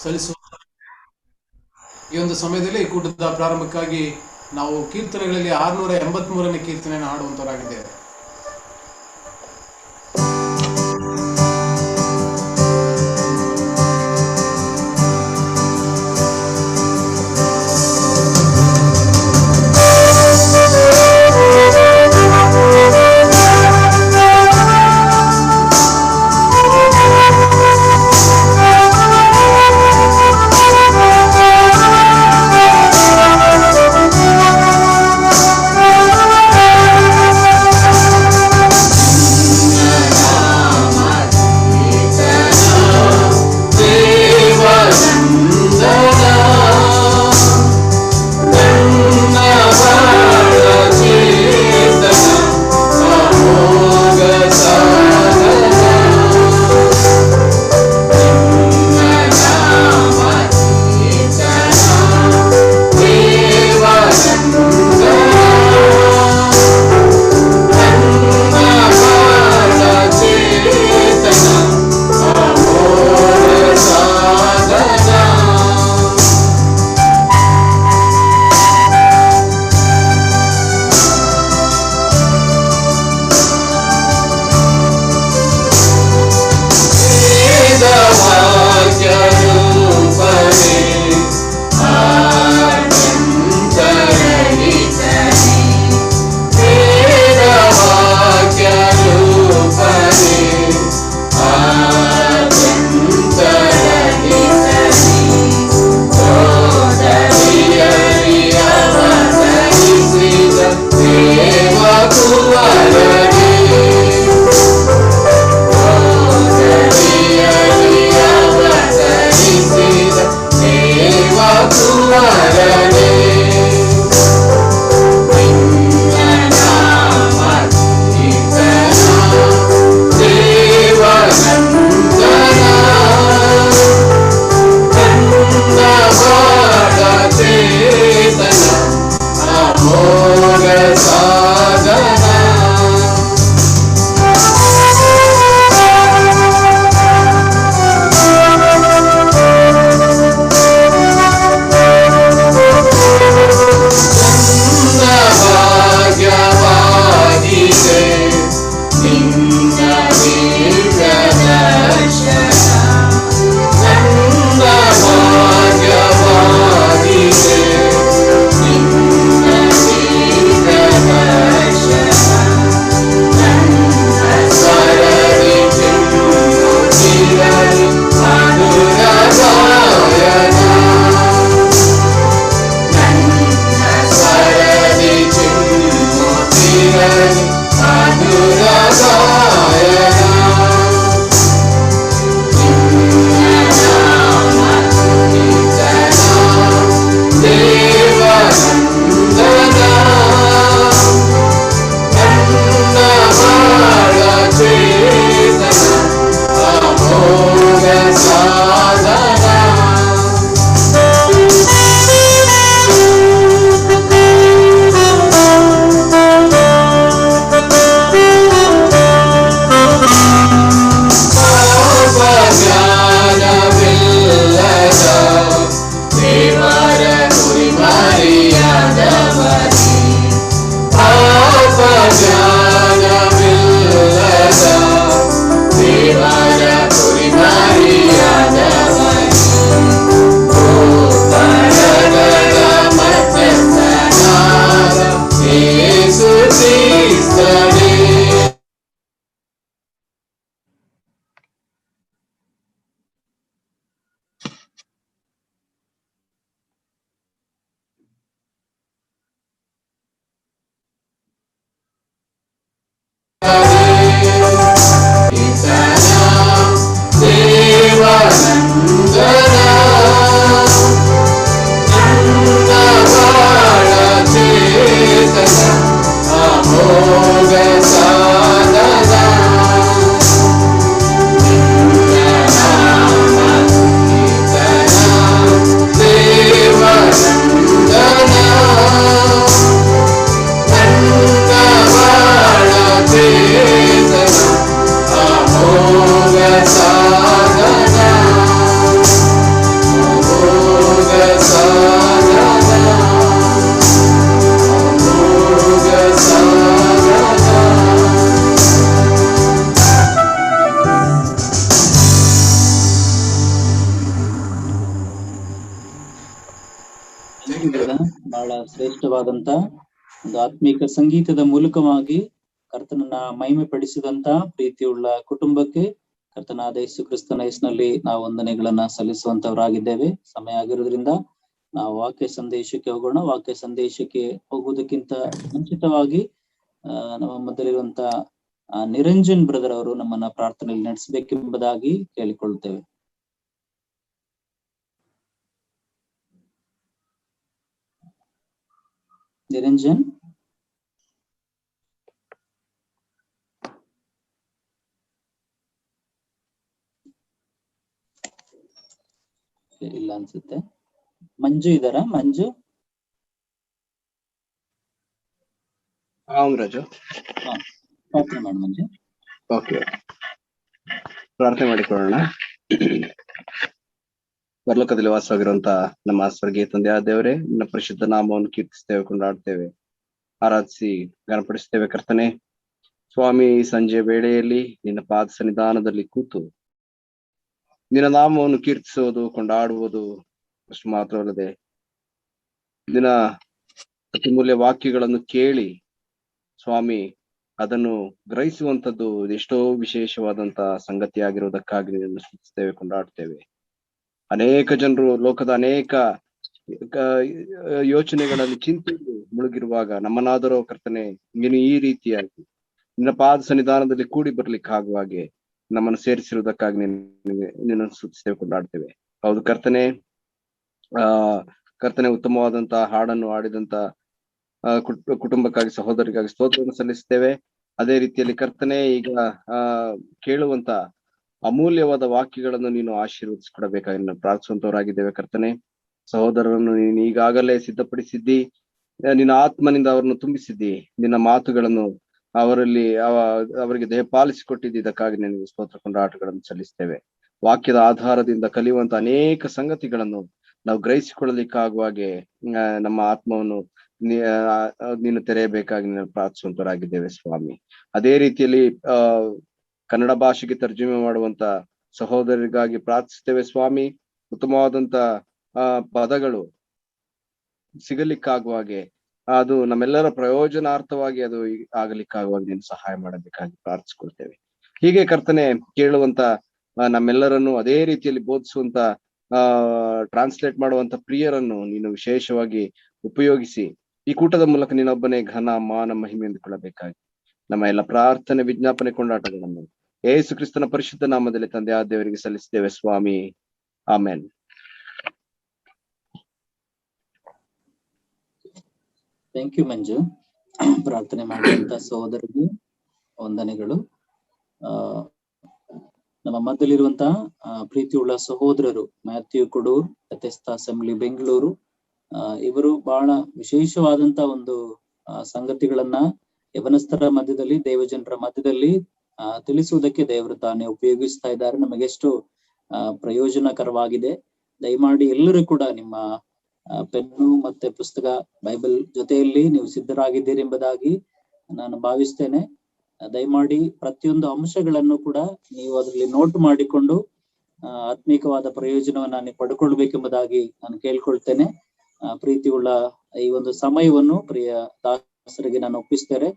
ಸಲ್ಲಿಸುವ ಈ ಒಂದು ಸಮಯದಲ್ಲಿ ಈ ಕೂಟದ ಪ್ರಾರಂಭಕ್ಕಾಗಿ ನಾವು ಕೀರ್ತನೆಗಳಲ್ಲಿ 683ನೇ ಕೀರ್ತನೆಯನ್ನು ಹಾಡುವಂತವರಾಗಿದ್ದೇವೆ. ಬಹಳ ಶ್ರೇಷ್ಠವಾದಂತ ಒಂದು ಆತ್ಮೀಕ ಸಂಗೀತದ ಮೂಲಕವಾಗಿ ಕರ್ತನನ್ನ ಮಹಿಮೆ ಪಡಿಸಿದಂತ ಪ್ರೀತಿಯುಳ್ಳ ಕುಟುಂಬಕ್ಕೆ ಕರ್ತನಾದ ಯೇಸು ಕ್ರಿಸ್ತನ ಹೆಸರಿನಲ್ಲಿ ನಾವು ವಂದನೆಗಳನ್ನ ಸಲ್ಲಿಸುವಂತವರಾಗಿದ್ದೇವೆ. ಸಮಯ ಆಗಿರೋದ್ರಿಂದ ನಾವು ವಾಕ್ಯ ಸಂದೇಶಕ್ಕೆ ಹೋಗೋಣ. ವಾಕ್ಯ ಸಂದೇಶಕ್ಕೆ ಹೋಗುವುದಕ್ಕಿಂತ ಮುಂಚಿತವಾಗಿ ನಮ್ಮ ಮೊದಲಿರುವಂತ ನಿರಂಜನ್ ಬ್ರದರ್ ಅವರು ನಮ್ಮನ್ನ ಪ್ರಾರ್ಥನೆಯಲ್ಲಿ ನಡೆಸಬೇಕೆಂಬುದಾಗಿ ಕೇಳಿಕೊಳ್ತೇವೆ. ನಿರಂಜನ್ ಇಲ್ಲ ಅನ್ಸುತ್ತೆ. ಮಂಜು ಇದಾರ? ಮಂಜು hongaraju. ಪ್ರಾರ್ಥನೆ ಮಾಡಿ ಮಂಜು. ಓಕೆ, ಪ್ರಾರ್ಥನೆ ಮಾಡಿಕೊಳ್ಳೋಣ. ಪರಲೋಕದಲ್ಲಿ ವಾಸವಾಗಿರುವಂತ ನಮ್ಮ ಸ್ವರ್ಗೀಯ ತಂದೆಯಾದ ದೇವರೇ, ನಿನ್ನ ಪರಿಶುದ್ಧ ನಾಮವನ್ನು ಕೀರ್ತಿಸ್ತೇವೆ, ಕೊಂಡಾಡ್ತೇವೆ, ಆರಾಧಿಸಿ ಗಣಪಡಿಸ್ತೇವೆ. ಕರ್ತನೆ ಸ್ವಾಮಿ, ಸಂಜೆ ವೇಳೆಯಲ್ಲಿ ನಿನ್ನ ಪಾದ ಸನ್ನಿಧಾನದಲ್ಲಿ ಕೂತು ನಿನ್ನ ನಾಮವನ್ನು ಕೀರ್ತಿಸುವುದು, ಕೊಂಡಾಡುವುದು ಅಷ್ಟು ಮಾತ್ರವಲ್ಲದೆ ನಿನ್ನ ಅತಿಮೂಲ್ಯ ವಾಕ್ಯಗಳನ್ನು ಕೇಳಿ ಸ್ವಾಮಿ ಅದನ್ನು ಗ್ರಹಿಸುವಂಥದ್ದು ಎಷ್ಟೋ ವಿಶೇಷವಾದಂತ ಸಂಗತಿ ಆಗಿರುವುದಕ್ಕಾಗಿ ನಿನ್ನನ್ನು ಸ್ತುತಿಸ್ತೇವೆ, ಕೊಂಡಾಡ್ತೇವೆ. ಅನೇಕ ಜನರು ಲೋಕದ ಅನೇಕ ಯೋಚನೆಗಳಲ್ಲಿ ಚಿಂತೆಯಲ್ಲಿ ಮುಳುಗಿರುವಾಗ ನಮ್ಮನ್ನಾದರೂ ಕರ್ತನೆ ನೀನು ಈ ರೀತಿಯಾಗಿ ನಿನ್ನ ಪಾದ ಸನ್ನಿಧಾನದಲ್ಲಿ ಕೂಡಿ ಬರ್ಲಿಕ್ಕೆ ಆಗುವ ಹಾಗೆ ನಮ್ಮನ್ನು ಸೇರಿಸಿರುವುದಕ್ಕಾಗಿ ನಿನ್ನನ್ನು ಸ್ತುತಿಸ್ತೇವೆ, ಕೊಂಡಾಡ್ತೇವೆ. ಹೌದು ಕರ್ತನೆ, ಕರ್ತನೆ ಉತ್ತಮವಾದಂತ ಹಾಡನ್ನು ಹಾಡಿದಂತ ಕುಟುಂಬಕ್ಕಾಗಿ, ಸಹೋದರಿಗಾಗಿ ಸ್ತೋತ್ರವನ್ನು ಸಲ್ಲಿಸ್ತೇವೆ. ಅದೇ ರೀತಿಯಲ್ಲಿ ಕರ್ತನೆ ಈಗ ಕೇಳುವಂತ ಅಮೂಲ್ಯವಾದ ವಾಕ್ಯಗಳನ್ನು ನೀನು ಆಶೀರ್ವದಿಸಿಕೊಡಬೇಕಾಗಿ ನಾನು ಪ್ರಾರ್ಥಿಸುವಂತವರಾಗಿದ್ದೇವೆ. ಕರ್ತನೆ, ಸಹೋದರರನ್ನು ನೀನು ಈಗಾಗಲೇ ಸಿದ್ಧಪಡಿಸಿದ್ದಿ, ನಿನ್ನ ಆತ್ಮನಿಂದ ಅವರನ್ನು ತುಂಬಿಸಿದ್ದಿ, ನಿನ್ನ ಮಾತುಗಳನ್ನು ಅವರಿಗೆ ದಯಪಾಲಿಸಿಕೊಟ್ಟಿದ್ದಿ. ಇದಕ್ಕಾಗಿ ನಿನಗೆ ಸ್ತೋತ್ರ ಕೊಂಡಾಟಗಳನ್ನು ಸಲ್ಲಿಸ್ತೇವೆ. ವಾಕ್ಯದ ಆಧಾರದಿಂದ ಕಲಿಯುವಂತ ಅನೇಕ ಸಂಗತಿಗಳನ್ನು ನಾವು ಗ್ರಹಿಸಿಕೊಳ್ಳಲಿಕ್ಕಾಗುವ ಹಾಗೆ ನಮ್ಮ ಆತ್ಮವನ್ನು ನೀನು ತೆರೆಯಬೇಕಾಗಿ ನಾನು ಪ್ರಾರ್ಥಿಸುವಂತವರಾಗಿದ್ದೇವೆ ಸ್ವಾಮಿ. ಅದೇ ರೀತಿಯಲ್ಲಿ ಕನ್ನಡ ಭಾಷೆಗೆ ತರ್ಜುಮೆ ಮಾಡುವಂತ ಸಹೋದರರಿಗಾಗಿ ಪ್ರಾರ್ಥಿಸ್ತೇವೆ ಸ್ವಾಮಿ. ಉತ್ತಮವಾದಂತ ಪದಗಳು ಸಿಗಲಿಕ್ಕಾಗುವ ಹಾಗೆ, ಅದು ನಮ್ಮೆಲ್ಲರ ಪ್ರಯೋಜನಾರ್ಥವಾಗಿ ಅದು ಆಗಲಿಕ್ಕಾಗುವಾಗ ನೀನು ಸಹಾಯ ಮಾಡಬೇಕಾಗಿ ಪ್ರಾರ್ಥಿಸ್ಕೊಳ್ತೇವೆ. ಹೀಗೆ ಕರ್ತನೆ ಕೇಳುವಂತ ನಮ್ಮೆಲ್ಲರನ್ನು ಅದೇ ರೀತಿಯಲ್ಲಿ ಬೋಧಿಸುವಂತ ಟ್ರಾನ್ಸ್ಲೇಟ್ ಮಾಡುವಂತ ಪ್ರಿಯರನ್ನು ನೀನು ವಿಶೇಷವಾಗಿ ಉಪಯೋಗಿಸಿ ಈ ಕೂಟದ ಮೂಲಕ ನೀನೊಬ್ಬನೇ ಘನ ಮಾನ ಮಹಿಮೆ ಎಂದುಕೊಳ್ಳಬೇಕಾಗಿ ನಮ್ಮ ಎಲ್ಲ ಪ್ರಾರ್ಥನೆ, ವಿಜ್ಞಾಪನೆ, ಕೊಂಡಾಟಗಳನ್ನು ಯೇಸು ಕ್ರಿಸ್ತನ ಪರಿಶುದ್ಧ ನಾಮದಲ್ಲಿ ತಂದೆ ಆ ದೇವರಿಗೆ ಸಲ್ಲಿಸ್ತೇವೆ ಸ್ವಾಮಿ. ಆಮೆನ್. ಥ್ಯಾಂಕ್ ಯು ಮಂಜು. ಪ್ರಾರ್ಥನೆ ಮಾಡುವಂತ ಸಹೋದರರಿಗೆ ವಂದನೆಗಳು. ನಮ್ಮ ಮಧ್ಯದಲ್ಲಿರುವಂತ ಪ್ರೀತಿಯುಳ್ಳ ಸಹೋದರರು ಮ್ಯಾಥ್ಯೂ ಕೊಡೂರ್, ಯಥೆಸ್ಥ ಅಸೆಂಬ್ಲಿ ಬೆಂಗಳೂರು, ಇವರು ಬಹಳ ವಿಶೇಷವಾದಂತ ಒಂದು ಸಂಗತಿಗಳನ್ನ ಯವನಸ್ಥರ ಮಧ್ಯದಲ್ಲಿ, ದೇವಜನರ ಮಧ್ಯದಲ್ಲಿ ತಿಳಿಸುವುದಕ್ಕೆ ದೇವರು ತಾನೇ ಉಪಯೋಗಿಸ್ತಾ ಇದ್ದಾರೆ. ನಮಗೆಷ್ಟು ಪ್ರಯೋಜನಕರವಾಗಿದೆ. ದಯಮಾಡಿ ಎಲ್ಲರೂ ಕೂಡ ನಿಮ್ಮ ಪೆನ್ನು ಮತ್ತೆ ಪುಸ್ತಕ, ಬೈಬಲ್ ಜೊತೆಯಲ್ಲಿ ನೀವು ಸಿದ್ಧರಾಗಿದ್ದೀರಿ ಎಂಬುದಾಗಿ ನಾನು ಭಾವಿಸ್ತೇನೆ. ದಯಮಾಡಿ ಪ್ರತಿಯೊಂದು ಅಂಶಗಳನ್ನು ಕೂಡ ನೀವು ಅದರಲ್ಲಿ ನೋಟ್ ಮಾಡಿಕೊಂಡು ಆತ್ಮೀಕವಾದ ಪ್ರಯೋಜನವನ್ನ ನೀವು ಪಡ್ಕೊಳ್ಬೇಕೆಂಬುದಾಗಿ ನಾನು ಕೇಳ್ಕೊಳ್ತೇನೆ. ಪ್ರೀತಿಯುಳ್ಳ ಈ ಒಂದು ಸಮಯವನ್ನು ಪ್ರಿಯ ದಾಸರಿಗೆ ನಾನು ಒಪ್ಪಿಸ್ತೇನೆ.